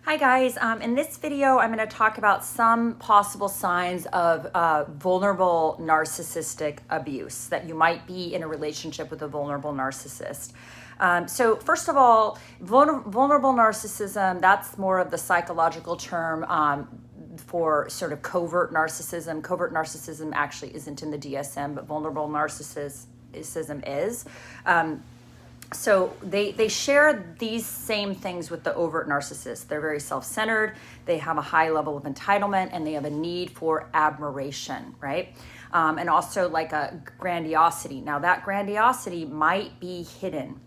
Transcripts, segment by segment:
Hi guys, in this video I'm going to talk about some possible signs of vulnerable narcissistic abuse, that you might be in a relationship with a vulnerable narcissist. So first of all, vulnerable narcissism, that's more of the psychological term for sort of covert narcissism. Covert narcissism actually isn't in the DSM, but vulnerable narcissism is. So they share these same things with the overt narcissist. They're very self-centered, they have a high level of entitlement, and they have a need for admiration, right? And also like a grandiosity. Now that grandiosity might be hidden.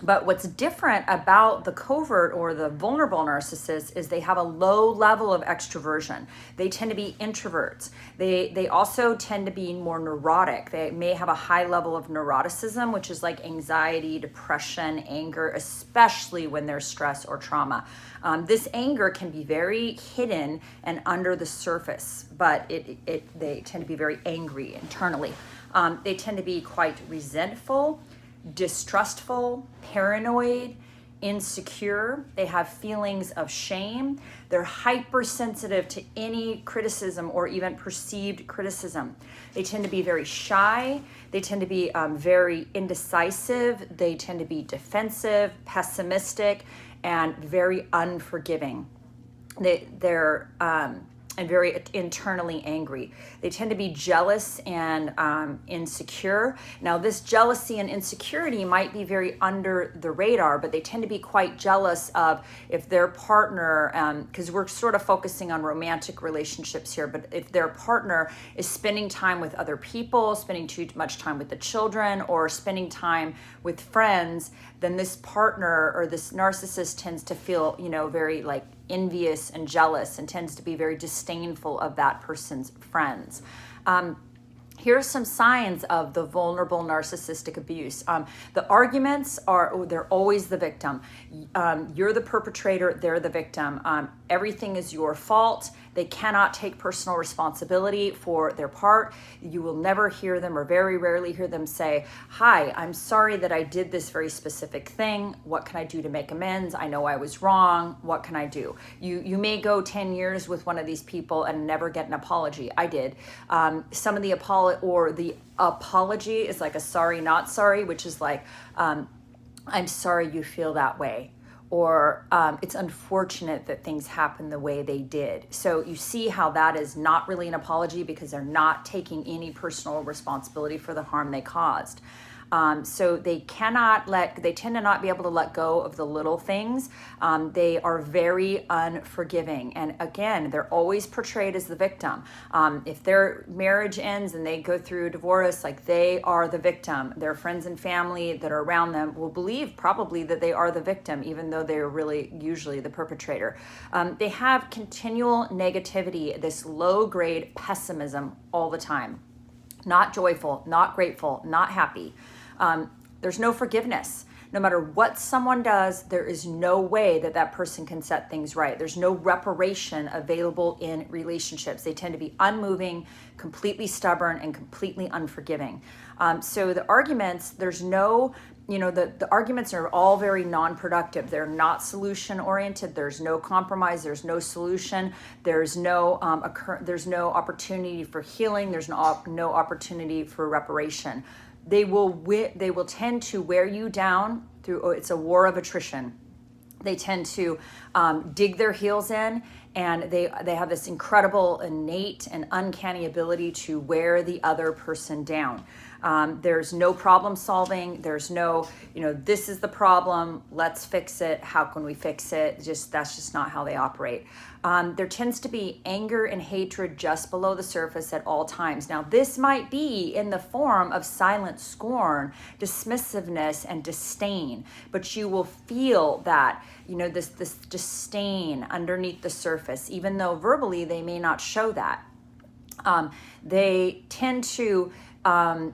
But what's different about the covert or the vulnerable narcissist is they have a low level of extroversion. They tend to be introverts. They also tend to be more neurotic. They may have a high level of neuroticism, which is like anxiety, depression, anger, especially when there's stress or trauma. This anger can be very hidden and under the surface, but they tend to be very angry internally. They tend to be quite resentful, distrustful, paranoid, insecure. They have feelings of shame. They're hypersensitive to any criticism or even perceived criticism. They tend to be very shy. They tend to be very indecisive. They tend to be defensive, pessimistic, and very unforgiving. They're and very internally angry. They tend to be jealous and insecure. Now, this jealousy and insecurity might be very under the radar, but they tend to be quite jealous of if their partner, because we're sort of focusing on romantic relationships here, but if their partner is spending time with other people, spending too much time with the children, or spending time with friends, then this partner or this narcissist tends to feel, very like envious and jealous, and tends to be very disdainful of that person's friends. Here are some signs of the vulnerable narcissistic abuse. The arguments are, they're always the victim. You're the perpetrator, they're the victim. Everything is your fault. They cannot take personal responsibility for their part. You will never hear them, or very rarely hear them say, "Hi, I'm sorry that I did this very specific thing. What can I do to make amends? I know I was wrong. What can I do?" You may go 10 years with one of these people and never get an apology. I did. Some of the apology is like a sorry, not sorry, which is like, I'm sorry you feel that way. Or it's unfortunate that things happen the way they did. So you see how that is not really an apology, because they're not taking any personal responsibility for the harm they caused. So they tend to not be able to let go of the little things. They are very unforgiving. And again, they're always portrayed as the victim. If their marriage ends and they go through divorce, like they are the victim. Their friends and family that are around them will believe probably that they are the victim, even though they're really usually the perpetrator. They have continual negativity, this low grade pessimism all the time. Not joyful, not grateful, not happy. There's no forgiveness. No matter what someone does, there is no way that person can set things right. There's no reparation available in relationships. They tend to be unmoving, completely stubborn, and completely unforgiving. So the arguments, there's no, the arguments are all very non-productive. They're not solution-oriented. There's no compromise. There's no solution. There's no opportunity for healing. There's no opportunity for reparation. They will tend to wear you down through, it's a war of attrition. They tend to dig their heels in, and they have this incredible innate and uncanny ability to wear the other person down. There's no problem solving. There's no, this is the problem, let's fix it. How can we fix it? That's just not how they operate. There tends to be anger and hatred just below the surface at all times. Now, this might be in the form of silent scorn, dismissiveness, and disdain, but you will feel that, this disdain underneath the surface, even though verbally they may not show that. They tend to,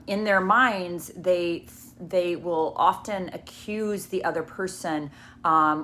in their minds, they will often accuse the other person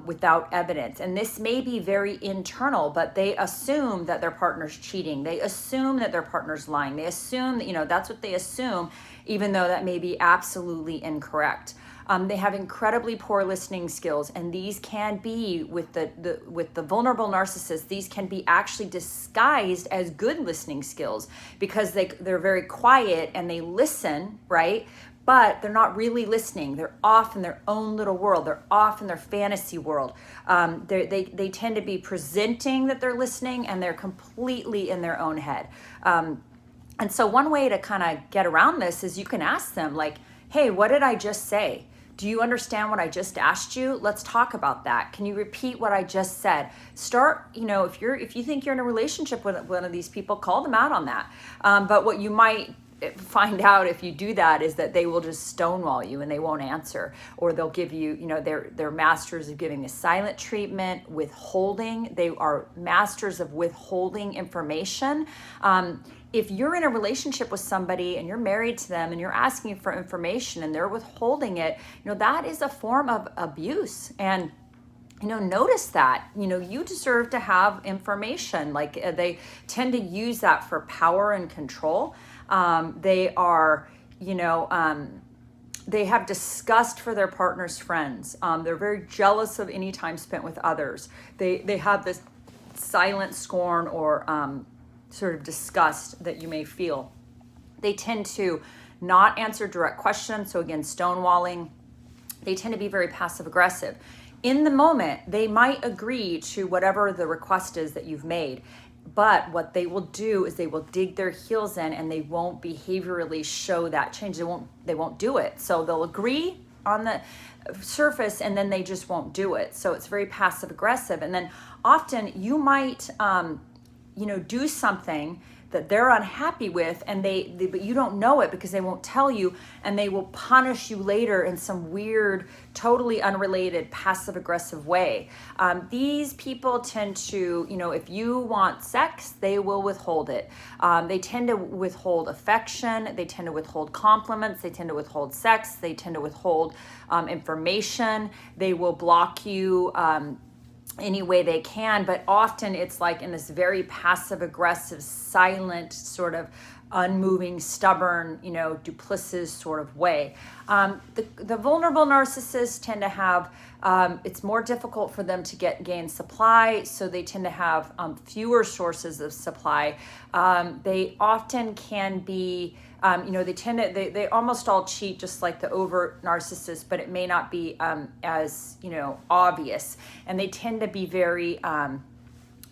without evidence. And this may be very internal, but they assume that their partner's cheating. They assume that their partner's lying. They assume that, that's what they assume, even though that may be absolutely incorrect. They have incredibly poor listening skills, and these can be with the vulnerable narcissist. These can be actually disguised as good listening skills because they're very quiet and they listen, right? But they're not really listening. They're off in their own little world. They're off in their fantasy world. They tend to be presenting that they're listening, and they're completely in their own head. And so one way to kind of get around this is you can ask them like, hey, what did I just say? Do you understand what I just asked you? Let's talk about that. Can you repeat what I just said? Start, if you think you're in a relationship with one of these people, call them out on that. But what you might find out if you do that is that they will just stonewall you and they won't answer, or they'll give you, they're masters of giving the silent treatment, withholding. They are masters of withholding information. If you're in a relationship with somebody and you're married to them and you're asking for information and they're withholding it, that is a form of abuse. And notice that, you deserve to have information. Like they tend to use that for power and control. They are, they have disgust for their partner's friends. They're very jealous of any time spent with others. They have this silent scorn or sort of disgust that you may feel. They tend to not answer direct questions. So again, stonewalling. They tend to be very passive aggressive. In the moment, they might agree to whatever the request is that you've made. But what they will do is they will dig their heels in and they won't behaviorally show that change. They won't do it. So they'll agree on the surface and then they just won't do it. So it's very passive aggressive. And then often you might, do something that they're unhappy with, and but you don't know it because they won't tell you, and they will punish you later in some weird, totally unrelated, passive aggressive way. These people tend to, if you want sex, they will withhold it. They tend to withhold affection. They tend to withhold compliments. They tend to withhold sex. They tend to withhold information. They will block you any way they can, but often it's like in this very passive aggressive, silent, sort of unmoving, stubborn, duplicitous sort of way. The vulnerable narcissists tend to have, it's more difficult for them to gain supply, so they tend to have fewer sources of supply. They often can be, they almost all cheat just like the overt narcissist, but it may not be as, obvious. And they tend to be very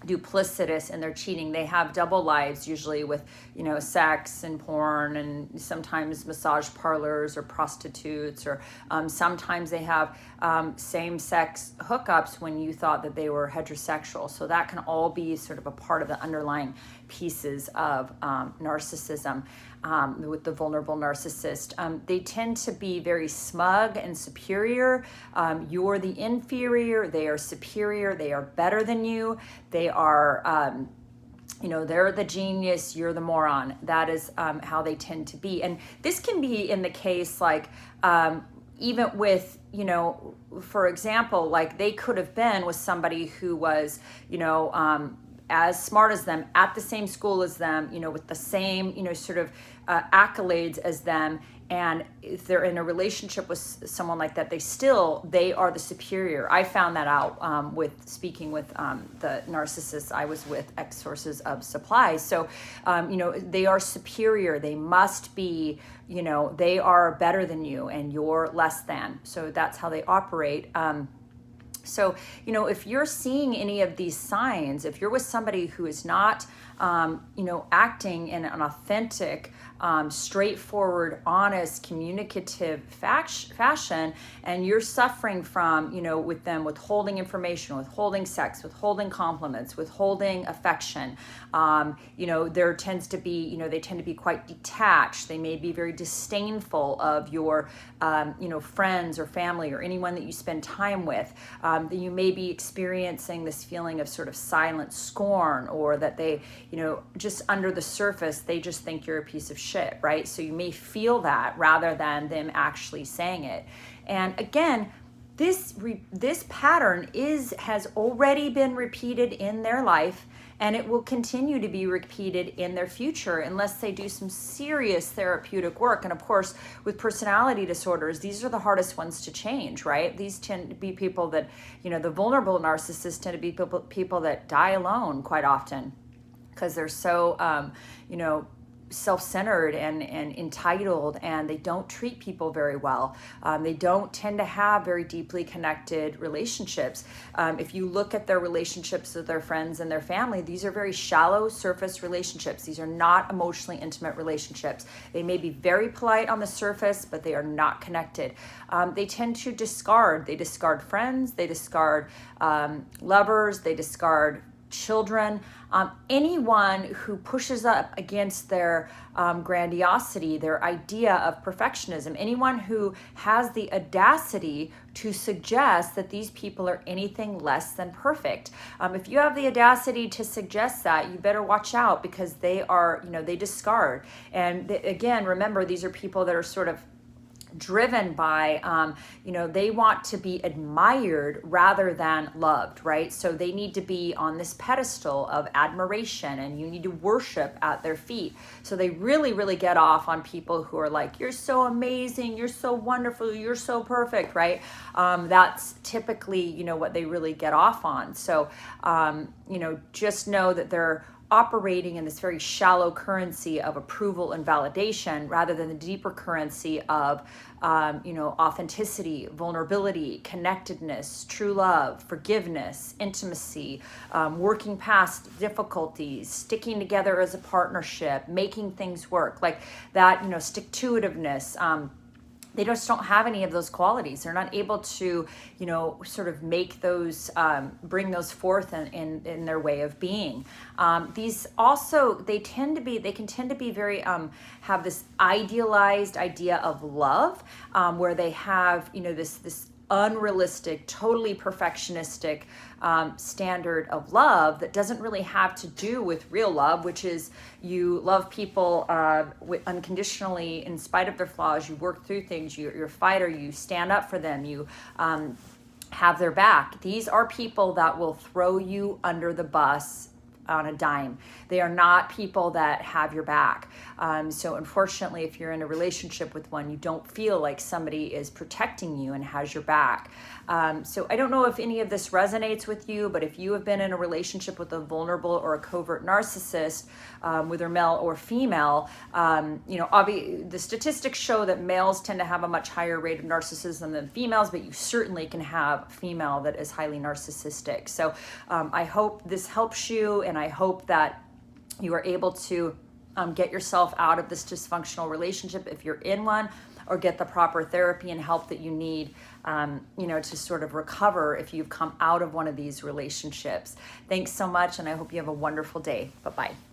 duplicitous in their cheating. They have double lives, usually with, sex and porn, and sometimes massage parlors or prostitutes, or sometimes they have same-sex hookups when you thought that they were heterosexual. So that can all be sort of a part of the underlying pieces of narcissism. With the vulnerable narcissist, they tend to be very smug and superior. You're the inferior, they are superior, they are better than you. They are, they're the genius, you're the moron. That is how they tend to be. And this can be in the case like, even with, for example, like they could have been with somebody who was, as smart as them, at the same school as them, with the same, sort of accolades as them. And if they're in a relationship with someone like that, they are the superior. I found that out with speaking with the narcissists I was with, ex sources of supply. So, they are superior. They must be, they are better than you and you're less than. So that's how they operate. So, if you're seeing any of these signs, if you're with somebody who is not, acting in an authentic, straightforward, honest, communicative fashion, and you're suffering from, with them withholding information, withholding sex, withholding compliments, withholding affection, there tends to be, they tend to be quite detached. They may be very disdainful of your, friends or family or anyone that you spend time with. That you may be experiencing this feeling of sort of silent scorn, or that they, just under the surface, they just think you're a piece of shit, right? So you may feel that rather than them actually saying it. And again, this pattern has already been repeated in their life, and it will continue to be repeated in their future unless they do some serious therapeutic work. And of course, with personality disorders, these are the hardest ones to change, right? These tend to be people that, the vulnerable narcissists tend to be people that die alone quite often because they're so, self-centered and entitled, and they don't treat people very well. They don't tend to have very deeply connected relationships. If you look at their relationships with their friends and their family, these are very shallow surface relationships. These are not emotionally intimate relationships. They may be very polite on the surface, but they are not connected. They tend to discard. They discard friends, they discard lovers, they discard children, anyone who pushes up against their grandiosity, their idea of perfectionism, anyone who has the audacity to suggest that these people are anything less than perfect. If you have the audacity to suggest that, you better watch out, because they are, they discard. And again, remember, these are people that are sort of driven by, they want to be admired rather than loved, right? So they need to be on this pedestal of admiration, and you need to worship at their feet. So they really, really get off on people who are like, you're so amazing, you're so wonderful, you're so perfect, right? That's typically, what they really get off on. So, just know that they're operating in this very shallow currency of approval and validation, rather than the deeper currency of, authenticity, vulnerability, connectedness, true love, forgiveness, intimacy, working past difficulties, sticking together as a partnership, making things work, like that, stick-to-itiveness. They just don't have any of those qualities. They're not able to, sort of make those, bring those forth in their way of being. These also, they can tend to be very, have this idealized idea of love, where they have, this unrealistic, totally perfectionistic standard of love that doesn't really have to do with real love, which is you love people unconditionally in spite of their flaws. You work through things. You're a fighter. You stand up for them. You have their back. These are people that will throw you under the bus on a dime. They are not people that have your back. So unfortunately, if you're in a relationship with one, you don't feel like somebody is protecting you and has your back. So I don't know if any of this resonates with you, but if you have been in a relationship with a vulnerable or a covert narcissist, whether male or female, the statistics show that males tend to have a much higher rate of narcissism than females, but you certainly can have a female that is highly narcissistic. So I hope this helps you, and I hope that you are able to get yourself out of this dysfunctional relationship if you're in one, or get the proper therapy and help that you need, to sort of recover if you've come out of one of these relationships. Thanks so much, and I hope you have a wonderful day. Bye-bye.